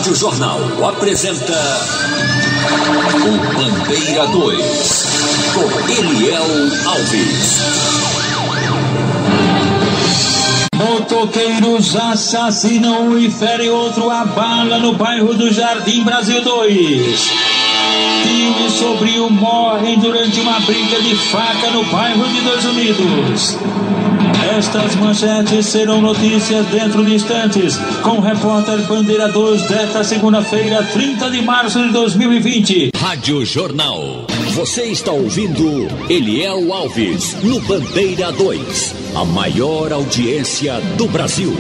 Rádio Jornal apresenta o Bandeira 2, com Eliel Alves. Motoqueiros assassinam e ferem outro a bala no bairro do Jardim Brasil 2. Tio e sobrinho morrem durante uma briga de faca no bairro de Dois Unidos. Estas manchetes serão notícias dentro de instantes, com o repórter Bandeira 2 desta segunda-feira, 30 de março de 2020. Rádio Jornal. Você está ouvindo Eliel Alves no Bandeira 2, a maior audiência do Brasil.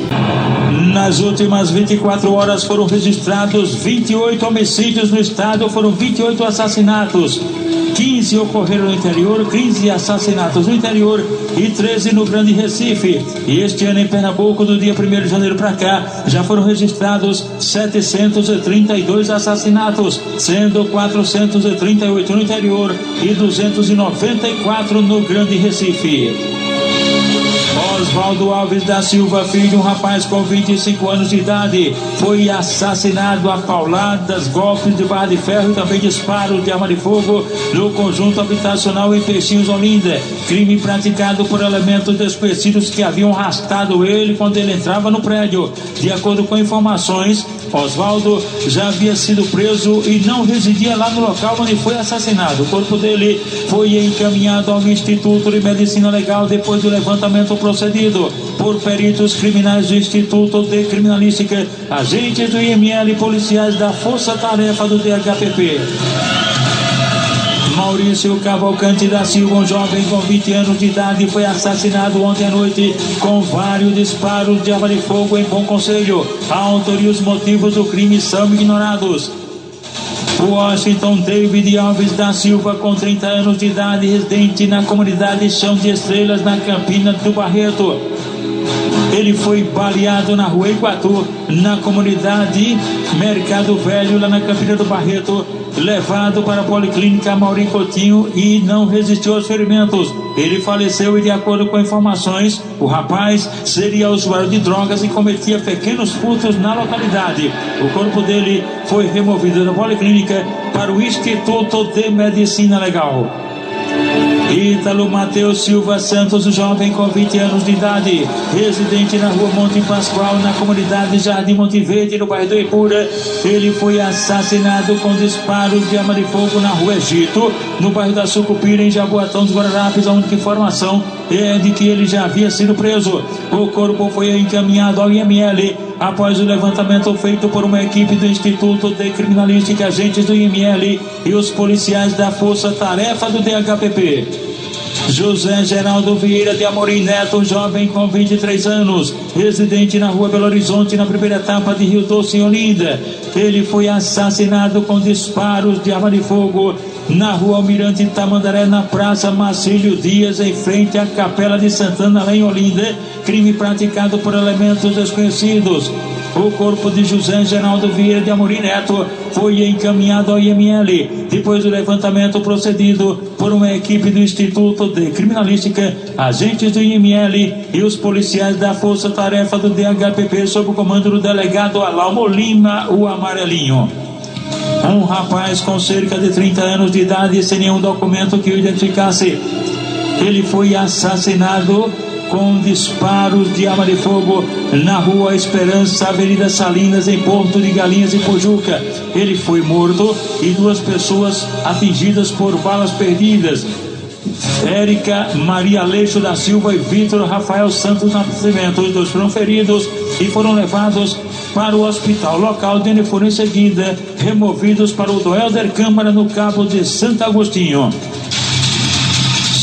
Nas últimas 24 horas foram registrados 28 homicídios no estado, foram 28 assassinatos. 15 ocorreram no interior, 15 assassinatos no interior e 13 no Grande Recife. E este ano em Pernambuco, do dia 1º de janeiro para cá, já foram registrados 732 assassinatos, sendo 438 no interior e 294 no Grande Recife. Oswaldo Alves da Silva, filho de um rapaz com 25 anos de idade, foi assassinado a pauladas, golpes de barra de ferro e também disparos de arma de fogo no conjunto habitacional em Peixinhos, Olinda. Crime praticado por elementos desconhecidos que haviam arrastado ele quando ele entrava no prédio. De acordo com informações, Oswaldo já havia sido preso e não residia lá no local onde foi assassinado. O corpo dele foi encaminhado ao Instituto de Medicina Legal depois do levantamento procedido por peritos criminais do Instituto de Criminalística, agentes do IML e policiais da Força Tarefa do DHPP. Maurício Cavalcante da Silva, um jovem com 20 anos de idade, foi assassinado ontem à noite com vários disparos de arma de fogo em Bom Conselho. A autoria e os motivos do crime são ignorados. Washington David Alves da Silva, com 30 anos de idade, residente na comunidade Chão de Estrelas, na Campina do Barreto. Ele foi baleado na rua Iguatu, na comunidade Mercado Velho, lá na Campina do Barreto, levado para a Policlínica Mauri Coutinho e não resistiu aos ferimentos. Ele faleceu e, de acordo com informações, o rapaz seria usuário de drogas e cometia pequenos furtos na localidade. O corpo dele foi removido da Policlínica para o Instituto de Medicina Legal. Ítalo Mateus Silva Santos, jovem com 20 anos de idade, residente na rua Monte Pascoal, na comunidade Jardim Monte Verde, no bairro do Ipura. Ele foi assassinado com disparos de arma de fogo na rua Egito, no bairro da Sucupira, em Jaboatão dos Guararapes. A única informação é de que ele já havia sido preso. O corpo foi encaminhado ao IML após o levantamento feito por uma equipe do Instituto de Criminalística, agentes do IML e os policiais da Força Tarefa do DHPP. José Geraldo Vieira de Amorim Neto, jovem com 23 anos, residente na rua Belo Horizonte, na primeira etapa de Rio Doce, em Olinda. Ele foi assassinado com disparos de arma de fogo na rua Almirante Tamandaré, na Praça Marcílio Dias, em frente à Capela de Santana, lá em Olinda. Crime praticado por elementos desconhecidos. O corpo de José Geraldo Vieira de Amorim Neto foi encaminhado ao IML depois do levantamento procedido por uma equipe do Instituto de Criminalística, agentes do IML e os policiais da Força Tarefa do DHPP, sob o comando do delegado Alalmo Lima, o Amarelinho. Um rapaz com cerca de 30 anos de idade, sem nenhum documento que o identificasse, ele foi assassinado com disparos de arma de fogo na rua Esperança, Avenida Salinas, em Porto de Galinhas e Pojuca. Ele foi morto e 2 pessoas atingidas por balas perdidas: Érica Maria Aleixo da Silva e Vitor Rafael Santos Nascimento. Os 2 foram feridos e foram levados para o hospital local, onde foram em seguida removidos para o Doelder Câmara, no Cabo de Santo Agostinho.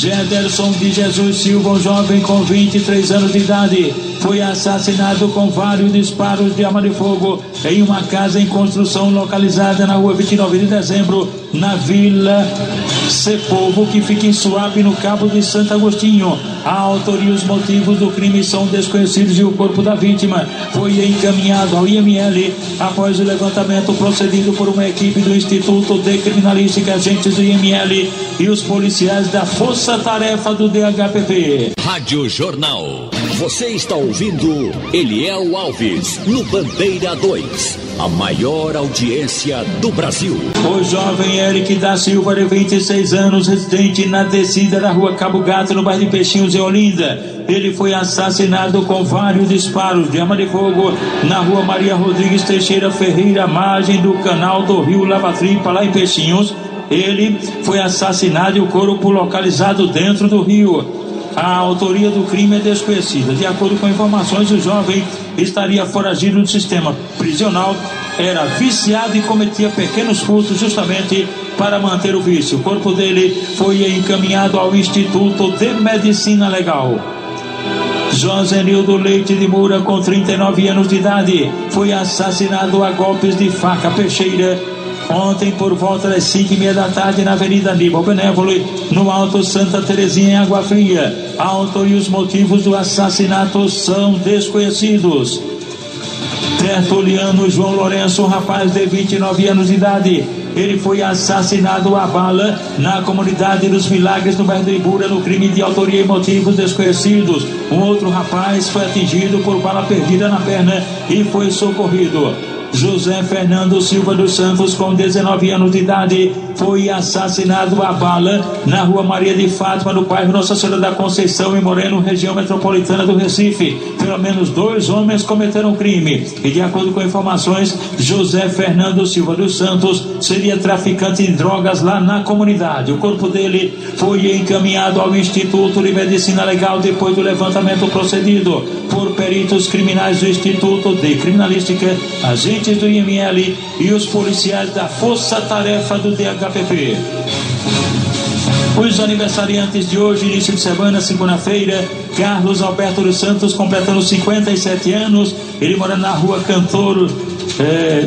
Gederson de Jesus Silva, um jovem com 23 anos de idade, foi assassinado com vários disparos de arma de fogo em uma casa em construção localizada na rua 29 de dezembro, na Vila Sepovo, que fica em Suape, no Cabo de Santo Agostinho. A autoria e os motivos do crime são desconhecidos e o corpo da vítima foi encaminhado ao IML após o levantamento procedido por uma equipe do Instituto de Criminalística, agentes do IML e os policiais da Força Tarefa do DHPP. Rádio Jornal. Você está ouvindo Eliel Alves no Bandeira 2, a maior audiência do Brasil. O jovem Eric da Silva, de 26 anos, residente na descida da rua Cabo Gato, no bairro de Peixinhos, em Olinda. Ele foi assassinado com vários disparos de arma de fogo na rua Maria Rodrigues Teixeira Ferreira, margem do canal do rio Lava Tripa, lá em Peixinhos. Ele foi assassinado e o corpo localizado dentro do rio. A autoria do crime é desconhecida. De acordo com informações, o jovem estaria foragido do sistema prisional, era viciado e cometia pequenos furtos justamente para manter o vício. O corpo dele foi encaminhado ao Instituto de Medicina Legal. Josenildo Leite de Moura, com 39 anos de idade, foi assassinado a golpes de faca peixeira ontem por volta das 5:30 da tarde na Avenida Aníbal Benévolo, no Alto Santa Terezinha, em Água Fria. A autoria e os motivos do assassinato são desconhecidos. Tertuliano João Lourenço, um rapaz de 29 anos de idade, ele foi assassinado a bala na comunidade dos Milagres, no bairro do Ibura, no crime de autoria e motivos desconhecidos. Um outro rapaz foi atingido por bala perdida na perna e foi socorrido. José Fernando Silva dos Santos, com 19 anos de idade, foi assassinado a bala na rua Maria de Fátima, no bairro Nossa Senhora da Conceição, em Moreno, região metropolitana do Recife. Pelo menos 2 homens cometeram crime e, de acordo com informações, José Fernando Silva dos Santos seria traficante de drogas lá na comunidade. O corpo dele foi encaminhado ao Instituto de Medicina Legal depois do levantamento procedido por peritos criminais do Instituto de Criminalística, agentes do IML e os policiais da Força Tarefa do DHPP. Os aniversariantes de hoje, início de semana, segunda-feira: Carlos Alberto dos Santos, completando 57 anos. Ele mora na rua Cantor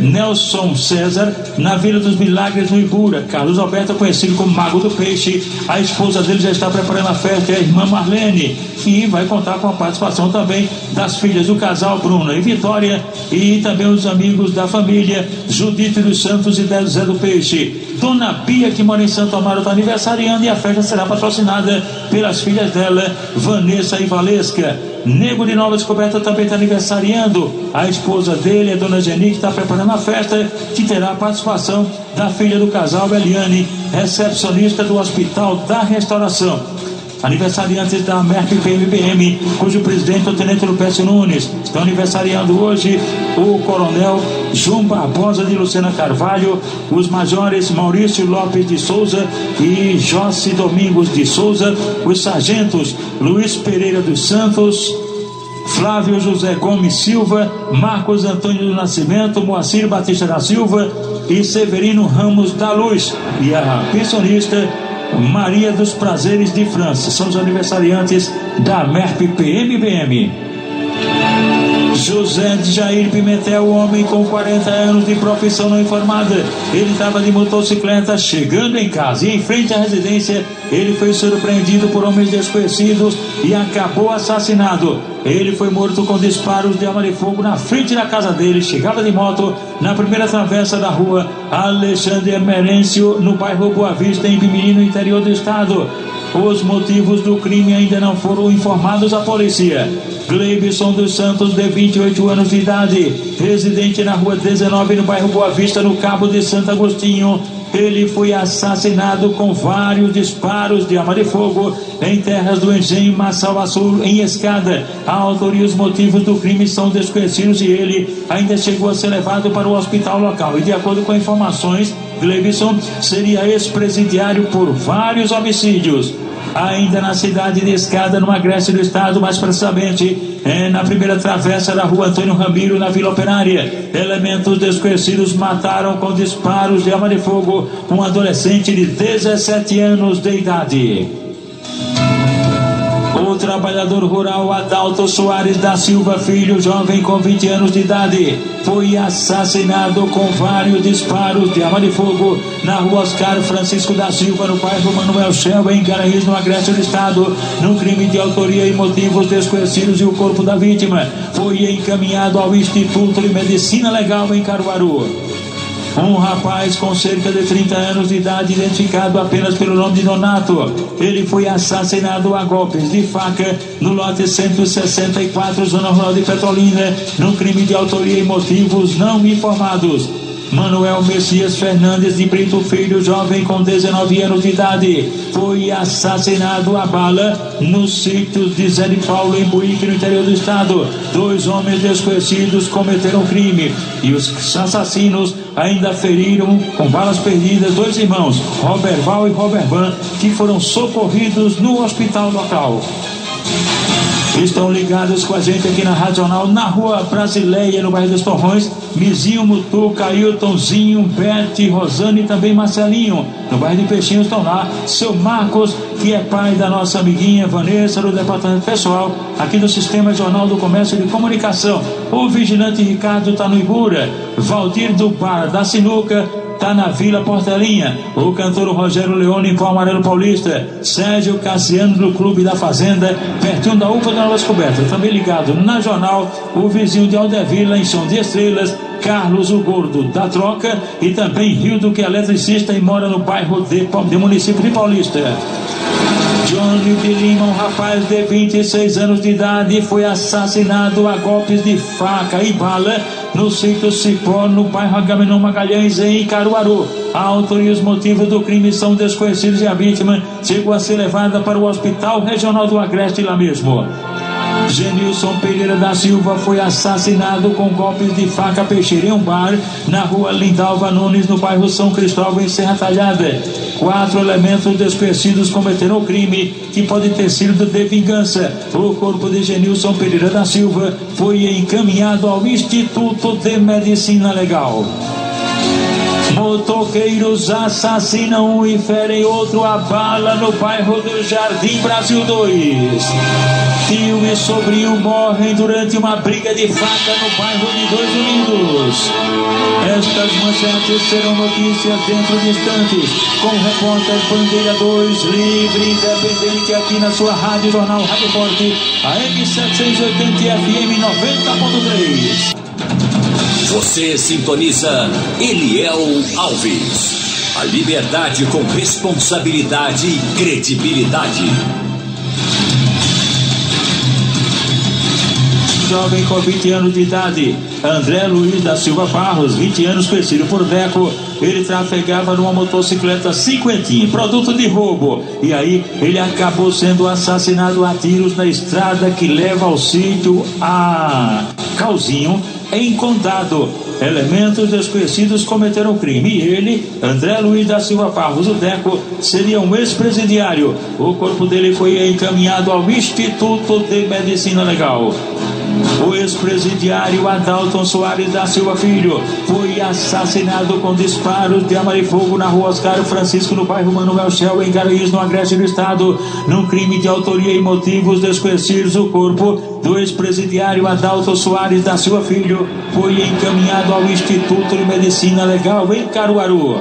Nelson César, na Vila dos Milagres, no Ibura. Carlos Alberto é conhecido como Mago do Peixe. A esposa dele já está preparando a festa, é a irmã Marlene, e vai contar com a participação também das filhas do casal, Bruna e Vitória, e também os amigos da família, Judite dos Santos e Zé do Peixe. Dona Bia, que mora em Santo Amaro, está aniversariando, e a festa será patrocinada pelas filhas dela, Vanessa e Valesca. Nego de Nova Descoberta também está aniversariando. A esposa dele, a Dona Geni, que está preparando a festa, que terá a participação da filha do casal, Eliane, recepcionista do Hospital da Restauração. Aniversariantes da MERP PMBM, cujo presidente é o Tenente Lupécio Nunes. Estão aniversariando hoje o Coronel João Barbosa de Lucena Carvalho, os majores Maurício Lopes de Souza e Jossi Domingos de Souza, os sargentos Luiz Pereira dos Santos, Flávio José Gomes Silva, Marcos Antônio do Nascimento, Moacir Batista da Silva e Severino Ramos da Luz, e a pensionista Maria dos Prazeres de França. São os aniversariantes da MERP PMBM. José de Jair Pimentel, homem com 40 anos de profissão não informada. Ele estava de motocicleta chegando em casa e, em frente à residência, ele foi surpreendido por homens desconhecidos e acabou assassinado. Ele foi morto com disparos de arma de fogo na frente da casa dele. Chegava de moto na primeira travessa da rua Alexandre Emerêncio, no bairro Boa Vista, em Pimirim, no interior do estado. Os motivos do crime ainda não foram informados à polícia. Gleibson dos Santos, de 28 anos de idade, residente na rua 19, no bairro Boa Vista, no Cabo de Santo Agostinho. Ele foi assassinado com vários disparos de arma de fogo em terras do Engenho Massal Sul, em Escada. A autoria e os motivos do crime são desconhecidos e ele ainda chegou a ser levado para o hospital local. E, de acordo com informações, Gleibson seria ex-presidiário por vários homicídios. Ainda na cidade de Escada, no agreste do estado, mais precisamente na primeira travessa da rua Antônio Ramiro, na Vila Operária, elementos desconhecidos mataram com disparos de arma de fogo um adolescente de 17 anos de idade. O trabalhador rural Adalto Soares da Silva Filho, jovem com 20 anos de idade, foi assassinado com vários disparos de arma de fogo na rua Oscar Francisco da Silva, no bairro Manuel Shell, em Garanhuns, no agreste do estado, num crime de autoria e motivos desconhecidos, e o corpo da vítima foi encaminhado ao Instituto de Medicina Legal, em Caruaru. Um rapaz com cerca de 30 anos de idade, identificado apenas pelo nome de Donato. Ele foi assassinado a golpes de faca no lote 164, zona rural de Petrolina, no crime de autoria e motivos não informados. Manuel Messias Fernandes de Brito Filho, jovem com 19 anos de idade, foi assassinado a bala no sítio de Zé de Paulo, em Buíque, no interior do estado. 2 homens desconhecidos cometeram crime e os assassinos ainda feriram com balas perdidas 2 irmãos, Robert Val e Robert Van, que foram socorridos no hospital local. Estão ligados com a gente aqui na Radional, na Rua Brasileia, no bairro dos Torrões, Mizinho, Mutuca, Ailtonzinho, Bete, Rosane e também Marcelinho. No bairro de Peixinhos estão lá seu Marcos, que é pai da nossa amiguinha Vanessa, do departamento pessoal aqui do Sistema Jornal do Comércio e de Comunicação. O vigilante Ricardo está no Ibura, Valdir do Bar da Sinuca tá na Vila Portelinha, o cantor Rogério Leone em Pau Amarelo Paulista, Sérgio Cassiano do Clube da Fazenda, pertinho da UPA da Nova Descoberta. Também ligado na Jornal, o vizinho de Aldevila em Som de Estrelas, Carlos o Gordo da Troca, e também Rildo, que é eletricista e mora no bairro de município de Paulista. Johnny de Lima, um rapaz de 26 anos de idade, foi assassinado a golpes de faca e bala no sítio Cipó, no bairro Agamenon Magalhães, em Caruaru. A autoria e os motivos do crime são desconhecidos e a vítima chegou a ser levada para o Hospital Regional do Agreste lá mesmo. Genilson Pereira da Silva foi assassinado com golpes de faca Peixeira em um bar na rua Lindalva Nunes, no bairro São Cristóvão, em Serra Talhada. 4 elementos desconhecidos cometeram o crime, que pode ter sido de vingança. O corpo de Genilson Pereira da Silva foi encaminhado ao Instituto de Medicina Legal. Motoqueiros assassinam e ferem outro a bala no bairro do Jardim Brasil 2. Tio e sobrinho morrem durante uma briga de faca no bairro de Dois Unidos. Estas manchetes serão notícias dentro de instantes, com o repórter Bandeira 2, livre e independente, aqui na sua Rádio Jornal Rádio Forte, AM 780 FM 90.3. Você sintoniza Eliel Alves. A liberdade com responsabilidade e credibilidade. Jovem com 20 anos de idade, André Luiz da Silva Barros, 20 anos, conhecido por Deco. Ele trafegava numa motocicleta cinquentinha, produto de roubo, e aí ele acabou sendo assassinado a tiros na estrada que leva ao sítio a Calzinho, em Condado. Elementos desconhecidos cometeram o crime e ele, André Luiz da Silva Barros, o Deco, seria um ex-presidiário. O corpo dele foi encaminhado ao Instituto de Medicina Legal. O ex-presidiário Adalton Soares da Silva Filho foi assassinado com disparos de arma de fogo na rua Oscar Francisco, no bairro Manuel Shell, em Garanhuns, no Agreste do Estado, num crime de autoria e motivos desconhecidos. O corpo do ex-presidiário Adalton Soares da Silva Filho foi encaminhado ao Instituto de Medicina Legal, em Caruaru.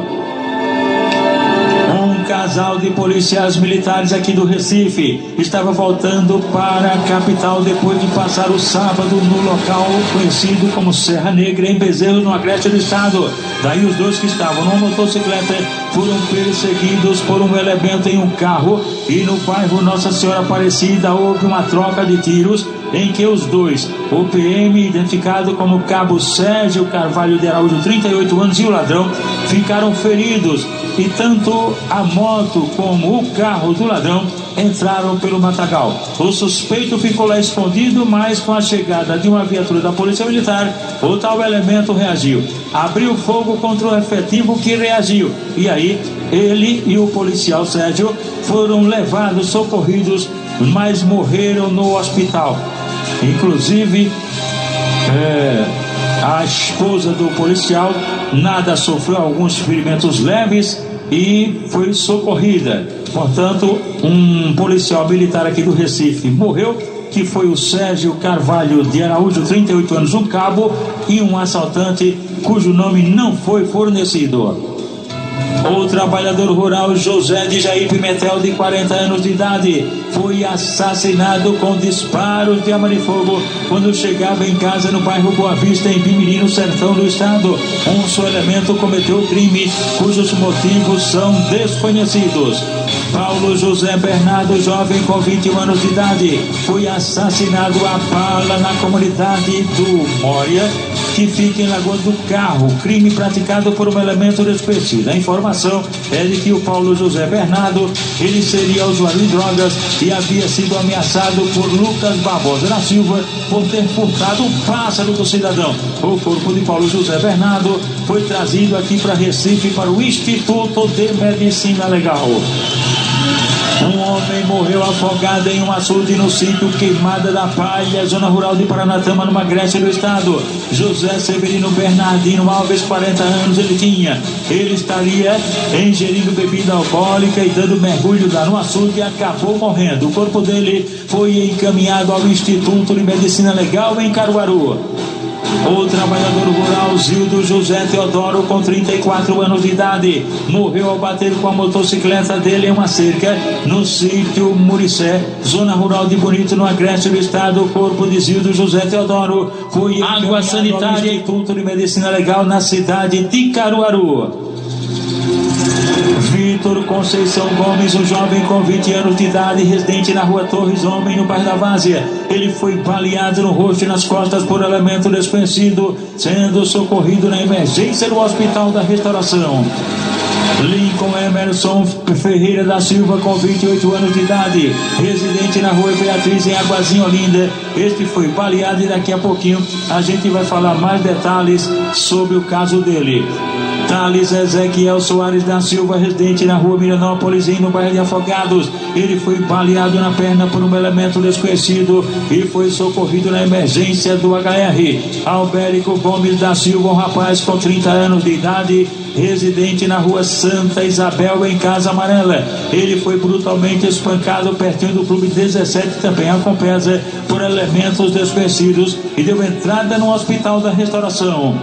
Um casal de policiais militares aqui do Recife estava voltando para a capital depois de passar o sábado no local conhecido como Serra Negra, em Bezerro, no Agreste do Estado. Daí os 2 que estavam numa motocicleta foram perseguidos por um elemento em um carro, e no bairro Nossa Senhora Aparecida houve uma troca de tiros em que os 2, o PM, identificado como Cabo Sérgio Carvalho de Araújo, 38 anos, e o ladrão, ficaram feridos, e tanto a moto como o carro do ladrão entraram pelo matagal. O suspeito ficou lá escondido, mas com a chegada de uma viatura da Polícia Militar, o tal elemento reagiu, abriu fogo contra o efetivo, que reagiu, e aí ele e o policial Sérgio foram levados, socorridos, mas morreram no hospital. Inclusive a esposa do policial nada, sofreu alguns ferimentos leves e foi socorrida. Portanto, um policial militar aqui do Recife morreu, que foi o Sérgio Carvalho de Araújo, 38 anos, um cabo, e um assaltante cujo nome não foi fornecido. O trabalhador rural José de Jair Pimentel, de 40 anos de idade, foi assassinado com disparos de arma de fogo quando chegava em casa no bairro Boa Vista, em Bimirim, no sertão do estado. Um só elemento cometeu o crime, cujos motivos são desconhecidos. Paulo José Bernardo, jovem com 21 anos de idade, foi assassinado a bala na comunidade do Mória, que fica em Lagoa do Carro. Crime praticado por um elemento desconhecido. A informação é de que o Paulo José Bernardo, ele seria usuário de drogas e havia sido ameaçado por Lucas Barbosa da Silva por ter furtado um pássaro do cidadão. O corpo de Paulo José Bernardo foi trazido aqui para Recife, para o Instituto de Medicina Legal. Um homem morreu afogado em um açude no sítio Queimada da Palha, zona rural de Paranatama, no Agreste do estado. José Severino Bernardino Alves, 40 anos ele tinha. Ele estaria ingerindo bebida alcoólica e dando mergulho no açude e acabou morrendo. O corpo dele foi encaminhado ao Instituto de Medicina Legal em Caruaru. O trabalhador rural Zildo José Teodoro, com 34 anos de idade, morreu ao bater com a motocicleta dele em uma cerca no sítio Muricé, zona rural de Bonito, no Agreste do estado. O corpo de Zildo José Teodoro foi água sanitária e Instituto de Medicina Legal na cidade de Caruaru. Vitor Conceição Gomes, um jovem com 20 anos de idade, residente na rua Torres Homem, no bairro da Várzea. Ele foi baleado no rosto e nas costas por elemento desconhecido, sendo socorrido na emergência do Hospital da Restauração. Lincoln Emerson Ferreira da Silva, com 28 anos de idade, residente na rua Beatriz, em Aguazinha, Olinda. Este foi baleado e daqui a pouquinho a gente vai falar mais detalhes sobre o caso dele. Thales Ezequiel Soares da Silva, residente na rua Miranópolis, no bairro de Afogados. Ele foi baleado na perna por um elemento desconhecido e foi socorrido na emergência do HR. Albérico Gomes da Silva, um rapaz com 30 anos de idade, residente na rua Santa Isabel, em Casa Amarela. Ele foi brutalmente espancado pertinho do Clube 17, também a Compesa, por elementos desconhecidos e deu entrada no Hospital da Restauração.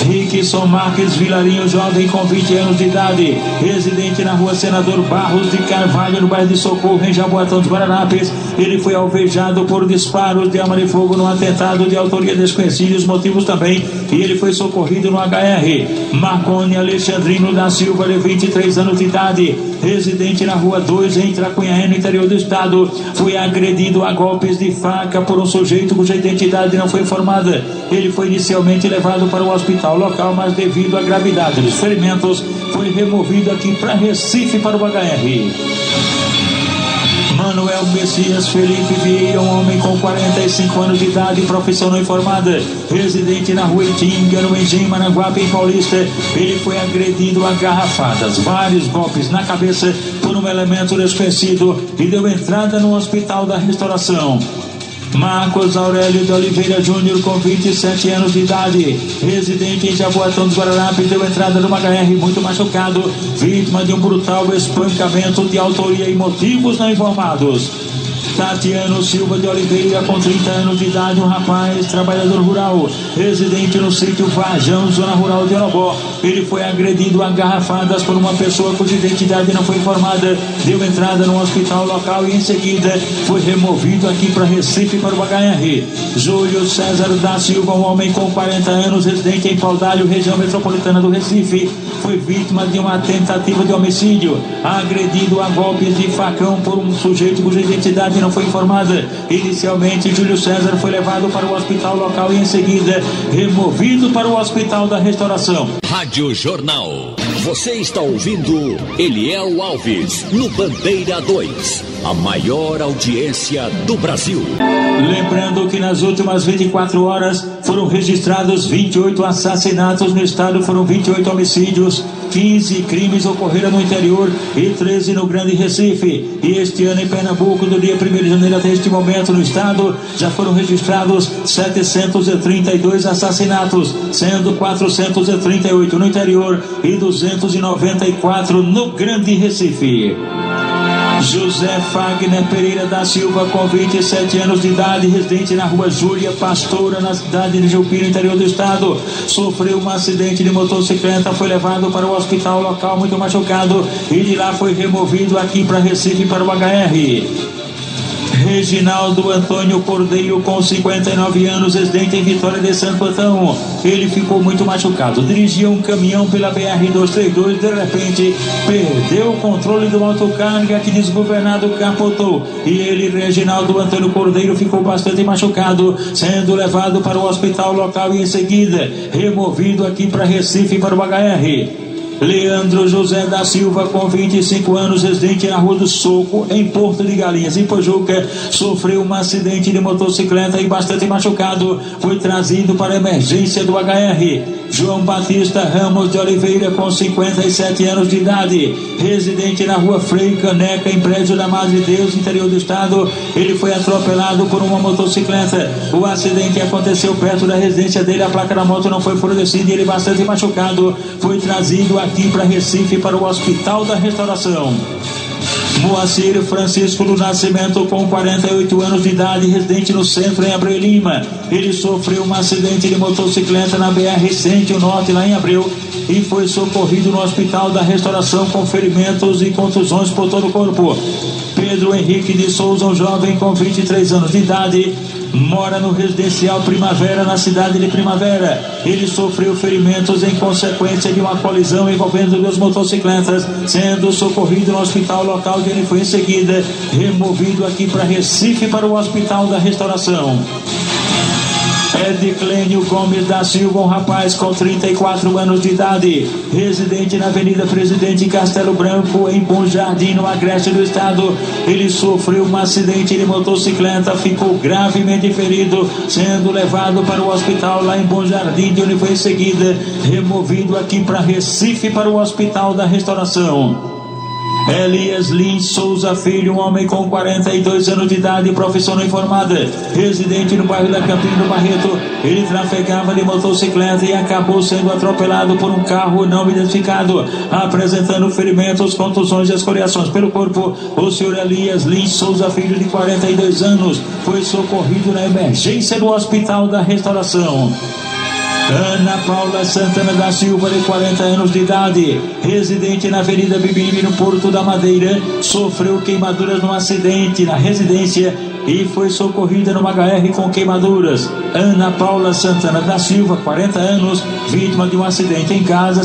Rickson Marques Vilarinho, jovem com 20 anos de idade, residente na rua Senador Barros de Carvalho, no bairro de Socorro, em Jaboatão dos Guararapes. Ele foi alvejado por disparos de arma de fogo no atentado de autoria desconhecida, os motivos também, e ele foi socorrido no HR. Marconi Alexandrino da Silva, de 23 anos de idade, residente na rua 2, em Tracunhaém, no interior do estado, foi agredido a golpes de faca por um sujeito cuja identidade não foi informada. Ele foi inicialmente levado para o hospital local, mas devido à gravidade dos ferimentos, foi removido aqui para Recife, para o HR. Manuel Messias Felipe Vieira, um homem com 45 anos de idade, profissão não informada, residente na rua Itinga, no Engenho Maranguape, em Paulista. Ele foi agredido a garrafadas, vários golpes na cabeça por um elemento desconhecido e deu entrada no Hospital da Restauração. Marcos Aurélio de Oliveira Júnior, com 27 anos de idade, residente em Jaboatão dos Guararapes, deu entrada numa HR, muito machucado, vítima de um brutal espancamento de autoria e motivos não informados. Tatiano Silva de Oliveira, com 30 anos de idade, um rapaz, trabalhador rural, residente no sítio Varjão, zona rural de Orobó. Ele foi agredido a garrafadas por uma pessoa cuja identidade não foi informada, deu entrada no hospital local e em seguida foi removido aqui para Recife, para o HR. Júlio César da Silva, um homem com 40 anos, residente em Paudalho, região metropolitana do Recife, foi vítima de uma tentativa de homicídio, agredido a golpes de facão por um sujeito cuja identidade não foi informada. Inicialmente, Júlio César foi levado para o hospital local e em seguida removido para o Hospital da Restauração. Rádio Jornal. Você está ouvindo Eliel Alves no Bandeira 2, a maior audiência do Brasil. Lembrando que nas últimas 24 horas foram registrados 28 assassinatos no estado, foram 28 homicídios, 15 crimes ocorreram no interior e 13 no Grande Recife. E este ano em Pernambuco, do dia 1º de janeiro até este momento no estado, já foram registrados 732 assassinatos, sendo 438 no interior e 294 no Grande Recife. José Fagner Pereira da Silva, com 27 anos de idade, residente na rua Júlia Pastora, na cidade de Jupira, interior do estado, sofreu um acidente de motocicleta, foi levado para o hospital local muito machucado e de lá foi removido aqui para Recife, para o HR. Reginaldo Antônio Cordeiro, com 59 anos, residente em Vitória de Santo Antão. Ele ficou muito machucado. Dirigia um caminhão pela BR-232, de repente perdeu o controle do autocarga que desgovernado capotou. E ele, Reginaldo Antônio Cordeiro, ficou bastante machucado, sendo levado para o hospital local e em seguida removido aqui para Recife, para o HR. Leandro José da Silva, com 25 anos, residente na Rua do Soco, em Porto de Galinhas, em Pojuca, sofreu um acidente de motocicleta e bastante machucado, foi trazido para a emergência do HR. João Batista Ramos de Oliveira, com 57 anos de idade, residente na Rua Frei Caneca, em prédio da Madre Deus, interior do estado, ele foi atropelado por uma motocicleta. O acidente aconteceu perto da residência dele, a placa da moto não foi fornecida e ele bastante machucado, foi trazido aqui para Recife, para o Hospital da Restauração. Moacir Francisco do Nascimento, com 48 anos de idade, residente no centro, em Abreu Lima. Ele sofreu um acidente de motocicleta na BR-100 Norte, lá em Abreu, e foi socorrido no Hospital da Restauração com ferimentos e contusões por todo o corpo. Pedro Henrique de Souza, um jovem com 23 anos de idade, mora no residencial Primavera, na cidade de Primavera. Ele sofreu ferimentos em consequência de uma colisão envolvendo duas motocicletas, sendo socorrido no hospital local, onde ele foi em seguida removido aqui para Recife, para o Hospital da Restauração. Ediclênio Gomes da Silva, um rapaz com 34 anos de idade, residente na Avenida Presidente Castelo Branco, em Bom Jardim, no Agreste do estado. Ele sofreu um acidente de motocicleta, ficou gravemente ferido, sendo levado para o hospital lá em Bom Jardim, de onde foi em seguida removido aqui para Recife, para o Hospital da Restauração. Elias Lins Souza Filho, um homem com 42 anos de idade, profissão não informada, residente no bairro da Campina do Barreto. Ele trafegava de motocicleta e acabou sendo atropelado por um carro não identificado, apresentando ferimentos, contusões e escoriações pelo corpo. O senhor Elias Lins Souza Filho, de 42 anos, foi socorrido na emergência do Hospital da Restauração. Ana Paula Santana da Silva, de 40 anos de idade, residente na Avenida Bibiri, no Porto da Madeira, sofreu queimaduras num acidente na residência e foi socorrida numa HR com queimaduras. Ana Paula Santana da Silva, 40 anos, vítima de um acidente em casa,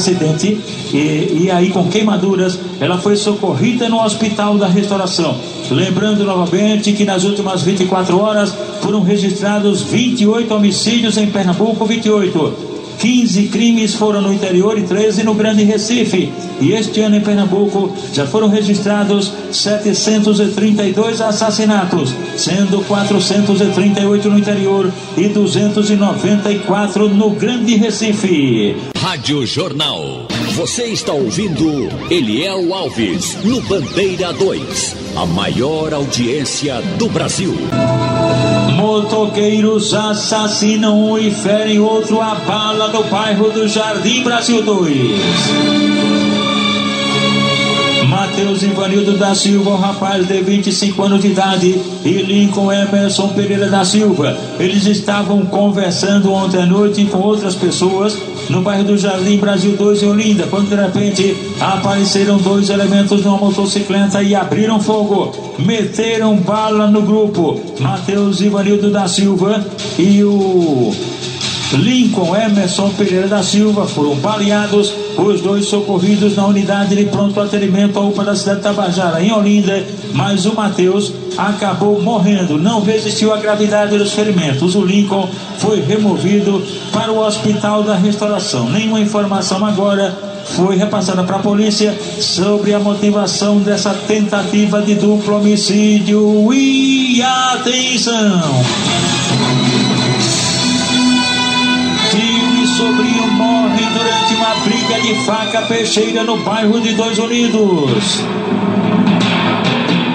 e aí com queimaduras, ela foi socorrida no Hospital da Restauração. Lembrando novamente que nas últimas 24 horas foram registrados 28 homicídios em Pernambuco, 15 crimes foram no interior e 13 no Grande Recife. E este ano em Pernambuco já foram registrados 732 assassinatos, sendo 438 no interior e 294 no Grande Recife. Rádio Jornal. Você está ouvindo Eliel Alves no Bandeira 2, a maior audiência do Brasil. Motoqueiros assassinam um e ferem outro a bala no bairro do Jardim Brasil 2. Matheus Ivanildo da Silva, um rapaz de 25 anos de idade, e Lincoln Emerson Pereira da Silva. Eles estavam conversando ontem à noite com outras pessoas no bairro do Jardim Brasil 2, em Olinda, quando de repente apareceram dois elementos numa motocicleta e abriram fogo, meteram bala no grupo. Matheus Ivanildo da Silva e o Lincoln Emerson Pereira da Silva foram baleados, os dois socorridos na unidade de pronto atendimento à UPA da cidade de Tabajara, em Olinda, mas o Matheus acabou morrendo, não resistiu à gravidade dos ferimentos. O Lincoln foi removido para o Hospital da Restauração. Nenhuma informação agora foi repassada para a polícia sobre a motivação dessa tentativa de duplo homicídio. E atenção! Sobrinho morre durante uma briga de faca peixeira no bairro de Dois Unidos.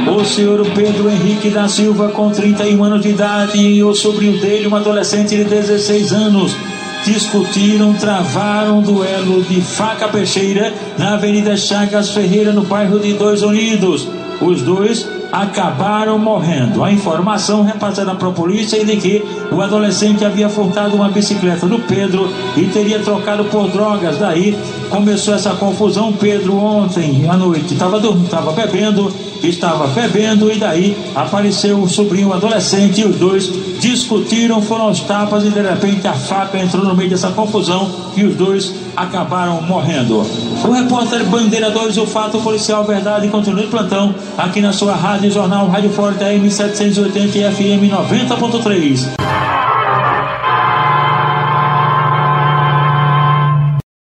O senhor Pedro Henrique da Silva, com 31 anos de idade, e o sobrinho dele, um adolescente de 16 anos, discutiram, travaram um duelo de faca peixeira na Avenida Chagas Ferreira, no bairro de Dois Unidos. os dois acabaram morrendo. A informação repassada para a polícia é de que o adolescente havia furtado uma bicicleta do Pedro e teria trocado por drogas. Daí começou essa confusão. Pedro ontem à noite estava bebendo e daí apareceu o sobrinho adolescente e os dois discutiram, foram aos tapas e de repente a faca entrou no meio dessa confusão e os dois acabaram morrendo. O repórter Bandeira 2, o fato policial verdade, continua em plantão aqui na sua Rádio Jornal Rádio Forte AM 780 e FM 90.3.